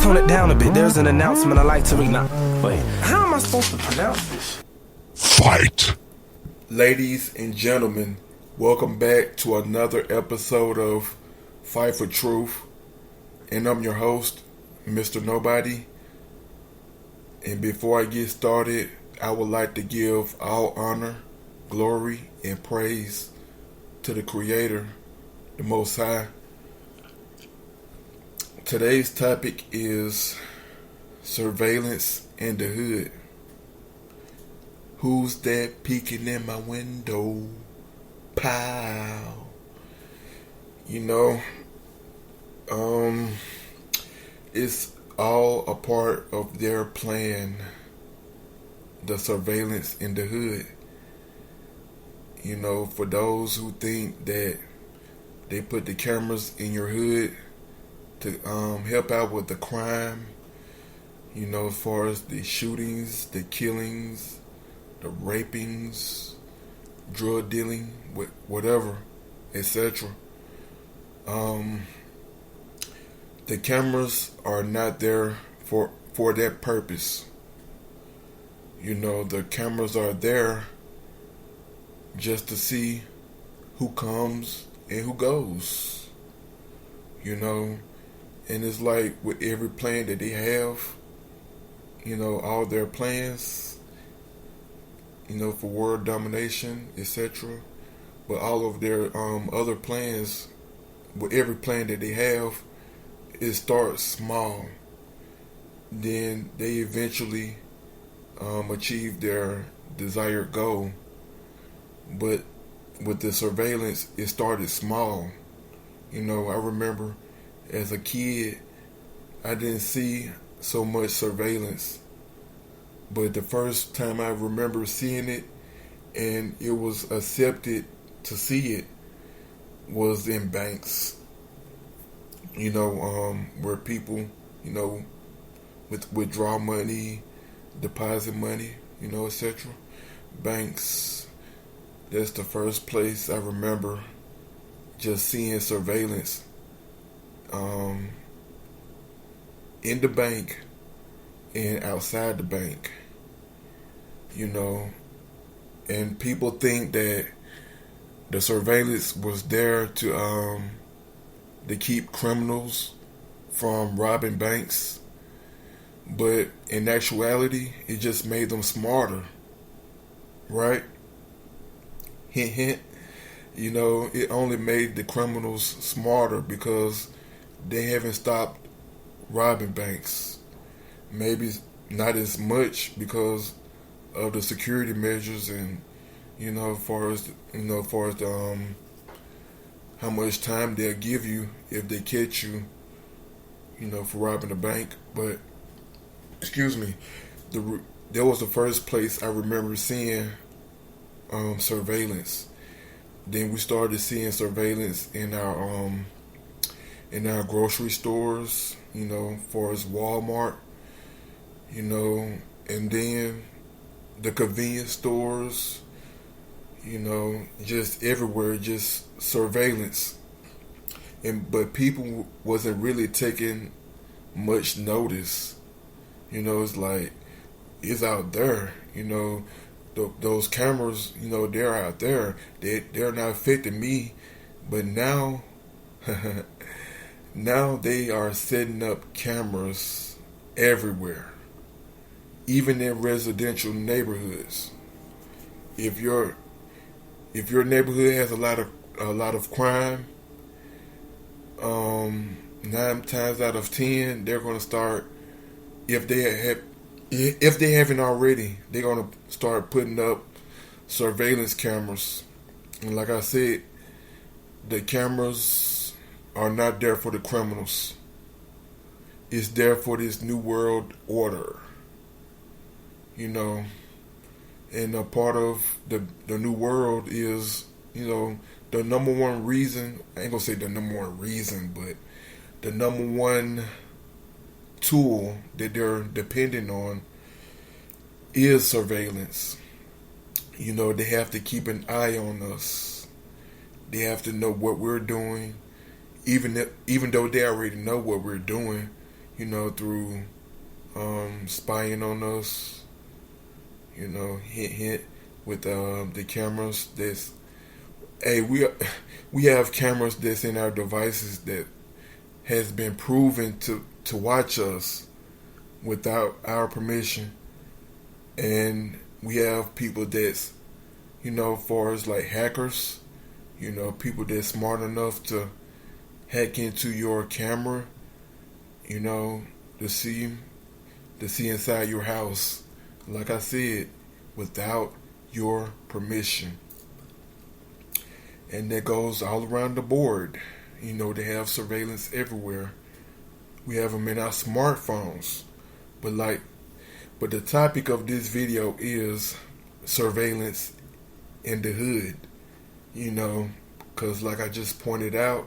tone it down a bit. There's an announcement I like to read now. Wait, how am I supposed to pronounce this? Fight! Ladies and gentlemen, welcome back to another episode of Fight for Truth. And I'm your host, Mr. Nobody. And before I get started, I would like to give all honor, glory, and praise to the Creator, the Most High. Today's topic is surveillance in the hood. Who's that peeking in my window? Pow. You know, it's all a part of their plan, the surveillance in the hood. You know, for those who think that they put the cameras in your hood to help out with the crime, you know, as far as the shootings, the killings, the rapings, drug dealing, whatever, etc. The cameras are not there for that purpose. You know, the cameras are there just to see who comes and who goes. You know, and it's like with every plan that they have, you know, all their plans, you know, for world domination, etc. But all of their other plans, with every plan that they have, it starts small. Then they eventually achieve their desired goal. But with the surveillance, it started small. You know, I remember as a kid, I didn't see so much surveillance. But the first time I remember seeing it, and it was accepted to see it, was in banks. You know, where people, you know, withdraw money, deposit money, you know, etc. Banks, that's the first place I remember just seeing surveillance. In the bank and outside the bank, you know, and people think that the surveillance was there to keep criminals from robbing banks, but in actuality, it just made them smarter, right? Hint, hint. You know, it only made the criminals smarter because they haven't stopped robbing banks. Maybe not as much because of the security measures and, you know, as far as how much time they'll give you if they catch you, you know, for robbing a bank. But excuse me, that was the first place I remember seeing surveillance. Then we started seeing surveillance in our grocery stores, you know, as far as Walmart, you know, and then the convenience stores, you know, just everywhere, just surveillance. But people wasn't really taking much notice. You know, it's like, it's out there, you know, those cameras, you know, they're out there. They're not affecting me. But now, now they are setting up cameras everywhere, even in residential neighborhoods. If your neighborhood has a lot of crime, 9 times out of 10 they're going to start, if they haven't already, they're going to start putting up surveillance cameras. And like I said, the cameras are not there for the criminals. It's there for this new world order. You know, and a part of the new world is, you know, the number one reason, I ain't gonna say the number one reason, but the number one tool that they're depending on is surveillance. You know, they have to keep an eye on us. They have to know what we're doing, even though they already know what we're doing. through spying on us, hint hint with the cameras. We have cameras that's in our devices that has been proven to watch us without our permission, and we have people that's far as like hackers, people that's smart enough to hack into your camera, to see inside your house, like I said, without your permission. And that goes all around the board. They have surveillance everywhere. We have them in our smartphones. But the topic of this video is surveillance in the hood. Because like I just pointed out,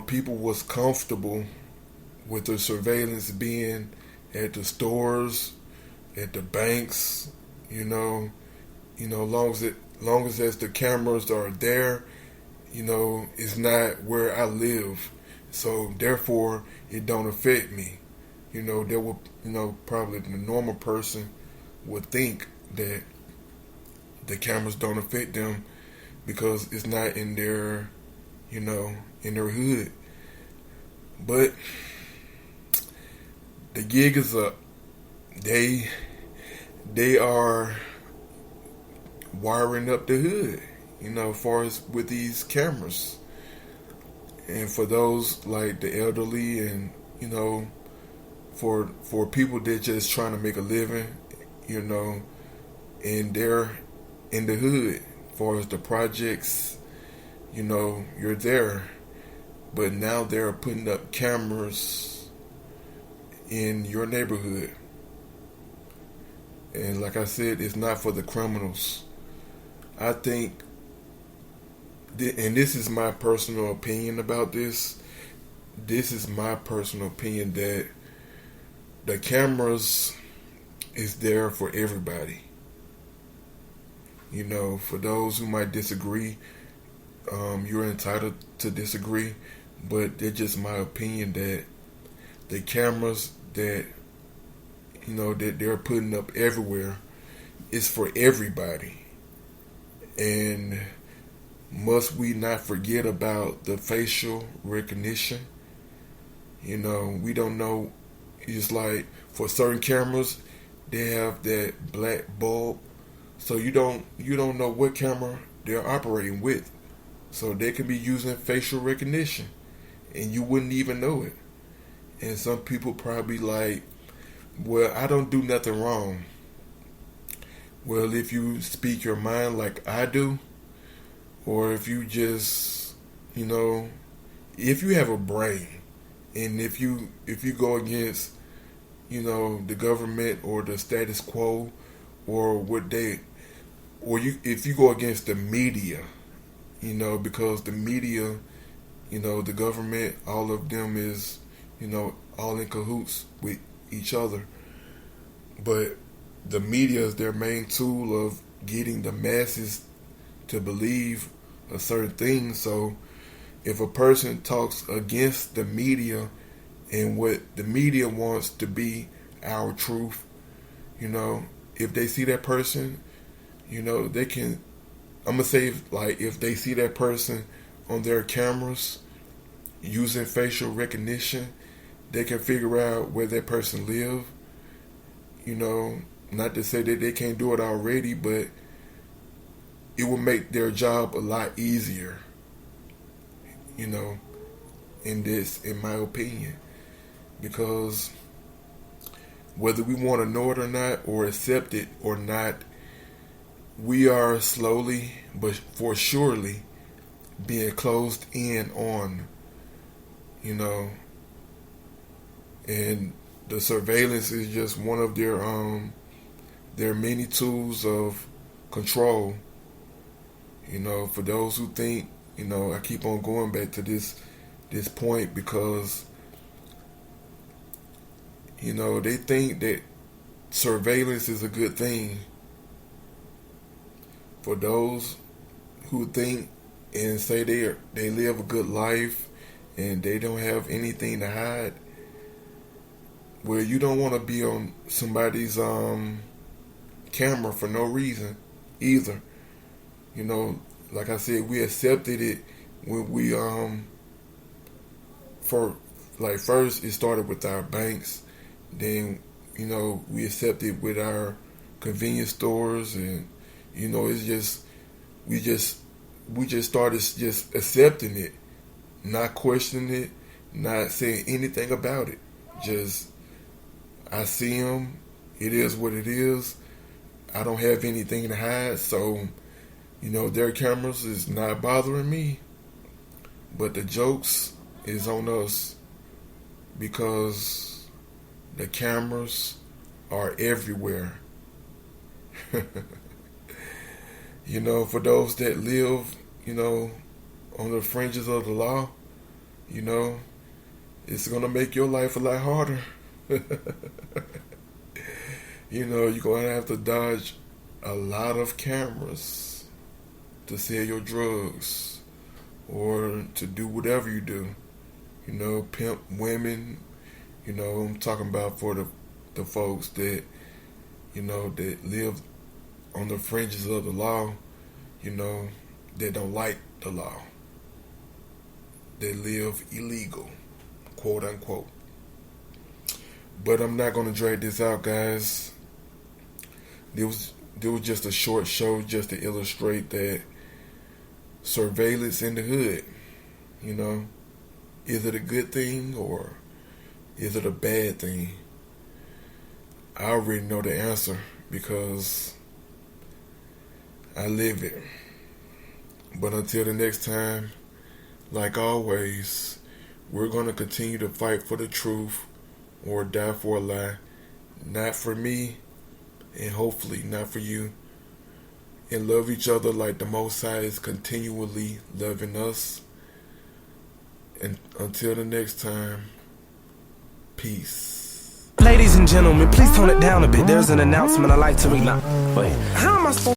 people was comfortable with the surveillance being at the stores, at the banks, long as the cameras are there, it's not where I live. So therefore it don't affect me. There will probably the normal person would think that the cameras don't affect them because it's not in their in their hood. But the gig is up. They are wiring up the hood, as far as with these cameras. And for those like the elderly and, for people that just trying to make a living, and they're in the hood, as far as the projects, you're there. But now they're putting up cameras in your neighborhood. And like I said, it's not for the criminals. I think, and this is my personal opinion about this. This is my personal opinion that the cameras is there for everybody. For those who might disagree, you're entitled to disagree, but it's just my opinion that the cameras that that they're putting up everywhere is for everybody. And must we not forget about the facial recognition? We don't know. It's like for certain cameras, they have that black bulb, so you don't know what camera they're operating with. So they could be using facial recognition, and you wouldn't even know it. And some people probably like, well, I don't do nothing wrong. Well, if you speak your mind like I do, or if you just, if you have a brain, and if you go against, the government or the status quo, or if you go against the media, because the media, the government, all of them is, all in cahoots with each other. But the media is their main tool of getting the masses to believe a certain thing. So if a person talks against the media and what the media wants to be our truth, if they see that person, they can, I'm going to say, like, if they see that person on their cameras using facial recognition, they can figure out where that person live. Not to say that they can't do it already, but it will make their job a lot easier, in my opinion. Because whether we want to know it or not, or accept it or not, we are slowly but for surely being closed in on, and the surveillance is just one of their many tools of control. For those who think, I keep on going back to this point because, they think that surveillance is a good thing. For those who think and say they live a good life and they don't have anything to hide, Well, you don't want to be on somebody's camera for no reason either. You know, like I said, we accepted it when we for like first it started with our banks, then we accepted with our convenience stores, and it's just we just started just accepting it, not questioning it, not saying anything about it. Just I see them, it is what it is. I don't have anything to hide, so their cameras is not bothering me. But the jokes is on us because the cameras are everywhere. For those that live, on the fringes of the law, it's gonna make your life a lot harder. You're gonna have to dodge a lot of cameras to sell your drugs or to do whatever you do. Pimp women. I'm talking about for the folks that that live on the fringes of the law, that don't like the law. They live illegal, quote unquote. But I'm not gonna drag this out, guys. There was just a short show just to illustrate that surveillance in the hood. Is it a good thing or is it a bad thing? I already know the answer because I live it. But until the next time, like always, we're going to continue to fight for the truth or die for a lie. Not for me, and hopefully not for you. And love each other like the Most High is continually loving us. And until the next time, peace. Ladies and gentlemen, please tone it down a bit. There's an announcement I'd like to read now. Wait, how am I supposed